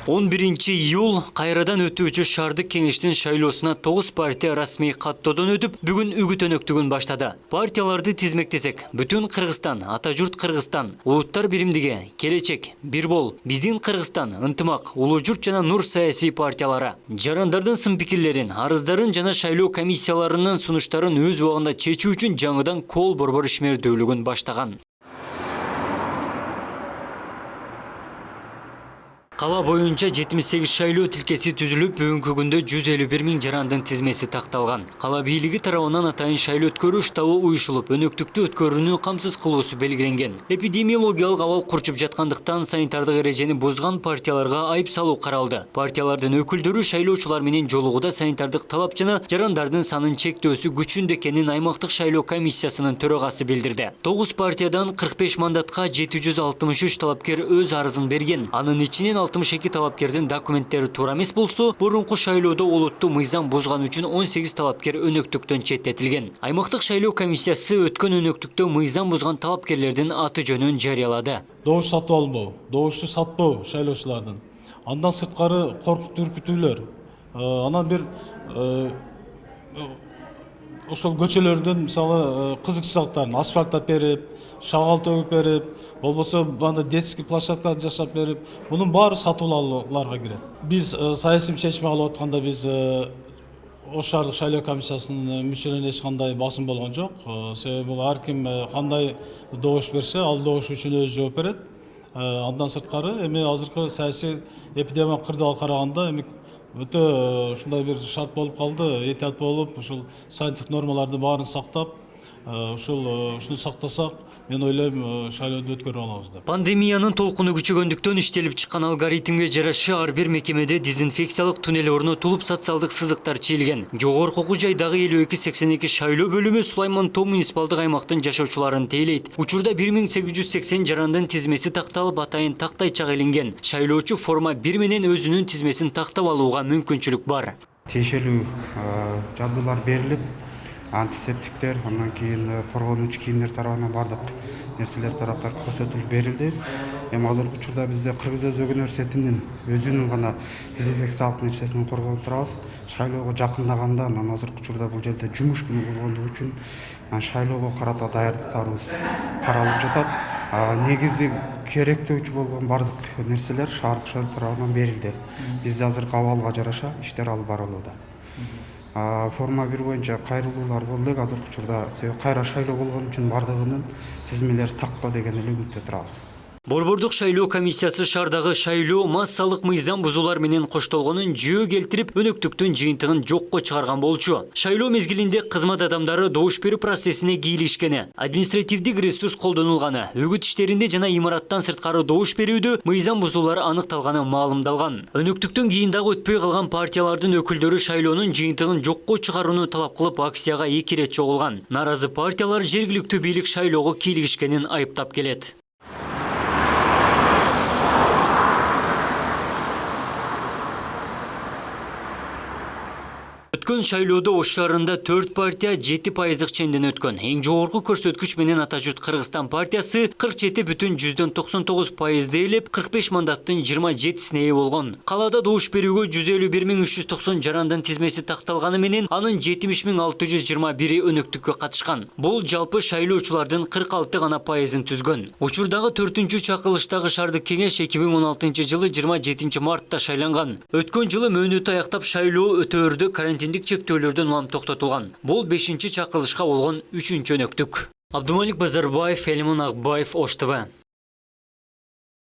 11-июл кайрадан өтүүчү шаардык кеңештин шайлоосуна 9 партия расмий каттоодон өтүп, бүгүн үгүт өнөктүгүн баштады. Партияларды тизмектесек, бүтүн Кыргызстан, ата журт Кыргызстан, улуттар биримдиги, келечек, бир бол, биздин Кыргызстан, ынтымак, улуу журт жана нур саясий партиялары жарандардын сын пикирлерин, арыздарын жана шайлоо комиссияларынын сунуштарын өз убагында чечүү үчүн жаңыдан кол борбор ишмердүүлүгүн баштаган. Кала боюнча 78 шайлоо тилкеси түзүлүп, бүгүнкү күндө 151 миң жарандын тизмеси такталган. Кала бийлиги тарабынан атайын шайлоо өткөрүү штабы уюшулуп, өнөктүктү өткөрүүнү камсыз кылуусу белгиленген. Эпидемиологиялык абал курчуп жаткандыктан санитардык эрежени бузган партияларга айып салуу каралды. Партиялардын өкүлдөрү шайлоочулар менен жолугуда санитардык талап жана жарандардын санын чектөөсү күчүндө экенин аймактык шайлоо комиссиясынын төрагасы билдирди. 9 партиядан 45 мандатка 763 талапкер өз арызын берген. Анын ичинен 62 талапкердин документтери туура эмес болсо, мурунку шайлоодо олуттуу мыйзам бузган үчүн 18 талапкер өнөктүктөн четтетилген. Аймактык шайлоо комиссиясы өткөн өнөктүктө мыйзам бузган талапкерлердин аты жөнүн жарыялады. Добуш сатып албоо, добушту сатпоо шайлоочулардын. Андан сырткары коркуттуу үркүтүүлөр. Анан бир ошол көчөлөрдөн мисалы кызыкчылыктарын асфальттап берип, шагал төгүп берип, болбосо анда детский площадка жашап берип, мунун баары сатып алууларга кирет. Биз саясий чечим алып атканда биз Ош шаардык шайлоо комиссиясынын мүчөлөрүнө эч кандай басым болгон жок. Себеби бул ар ким кандай добуш берсе, ал добуш үчүн өзү жооп берет. Андан сырткары эми азыркы саясий эпидемиялык кырдаалга караганда эми өтө ушундай бир шарт болуп калды, этият болуп, ушул санитардык нормаларды баарын сактап, ушуну сактасак, мен ойлойм шайлооду өткөрүп алабыз деп. Пандемиянын толкуну күчөгөндүктөн иштелип чыккан алгоритмге жараша ар бир мекемеде дезинфекциялык туннель орнотулуп, социалдык сызыктар чийилген. Жогорку Оку жайдагы 5282 шайлоо бөлүмү Сулайман Тоо муниципалдык аймактын жашоочуларын тейлейт. Учурда 1880 жарандын тизмеси такталып, атайын тактайчак илинген. Шайлоочу форма 1 менен өзүнүн тизмесин тактап алууга мүмкүнчүлүк бар. Тиешелүү жабдуулар берилип, антисептиктер, андан кийин коргонуучу кийимдер тарабынан бардык нерселер тараптар көрсөтүлүп берилди. Эми азыркы учурда бизде Кыргыз Өзөк университетинин өзүнүн гана дезинфекциялык нерсесинен коргонуп турабыз. Шайлоого жакындаганда, анан азыркы учурда бул жерде жумуш күнү болгондугу үчүн шайлоого карата даярдыктарыбыз каралып жатат. Негизи керектөөчү болгон бардык нерселер шаардык шайлоо тарабынан берилди. Бизде азыркы абалга жараша иштер алып барылууда. Форма 1 боюнча кайрылуулар болду элек азыркы учурда, себеби кайра шайлоо болгон үчүн бардыгынын тизмелери такко деген эле үмүттө турабыз. Борбордук шайлоо комиссиясы шаардагы шайлоо массалык мыйзам бузуулар менен коштолгонун жөө келтирип, өнөктүктүн жыйынтыгын жокко чыгарган болчу. Шайлоо мезгилинде кызмат адамдары добуш берүү процессине кийлишкени, административдик ресурс колдонулганы, үгүт иштеринде жана имараттан сырткары добуш берүүдө мыйзам бузуулары аныкталганы маалымдалган. Өнөктүктөн кийин дагы өтпөй калган партиялардын өкүлдөрү шайлоонун жыйынтыгын жокко чыгарууну талап кылып акцияга 2 ирет чогулган. Наразы партиялар жергиликтүү бийлик шайлоого кийлигишкенин айыптап келет. Өткөн шайлоодо Ош шаарында 4 партия 7% ченден өткөн. Эң жогорку көрсөткүч менен ата журт Кыргызстан партиясы 47,99% ээлеп, 45 мандаттын 27-сине ээ болгон. Калаада добуш берүүгө 151.390 жарандын тизмеси такталганы менен анын 70.621 өнөктүккө катышкан. Бул жалпы шайлоочулардын 46 гана пайызын түзгөн. Учурдагы 4-чү чакылыштагы шаардык кеңеш 2016-жылы 27 мартта шайланган. Өткөн жылы мөөнөтү аяктап шайлоо өтөөрдө карантиндик чектөөлөрдөн улам токтотулган. Бул 5-чи чакылышка болгон 3-өнөктүк. Абдумалик Базарбаев, Элимон Акбаев, Ош ТВ.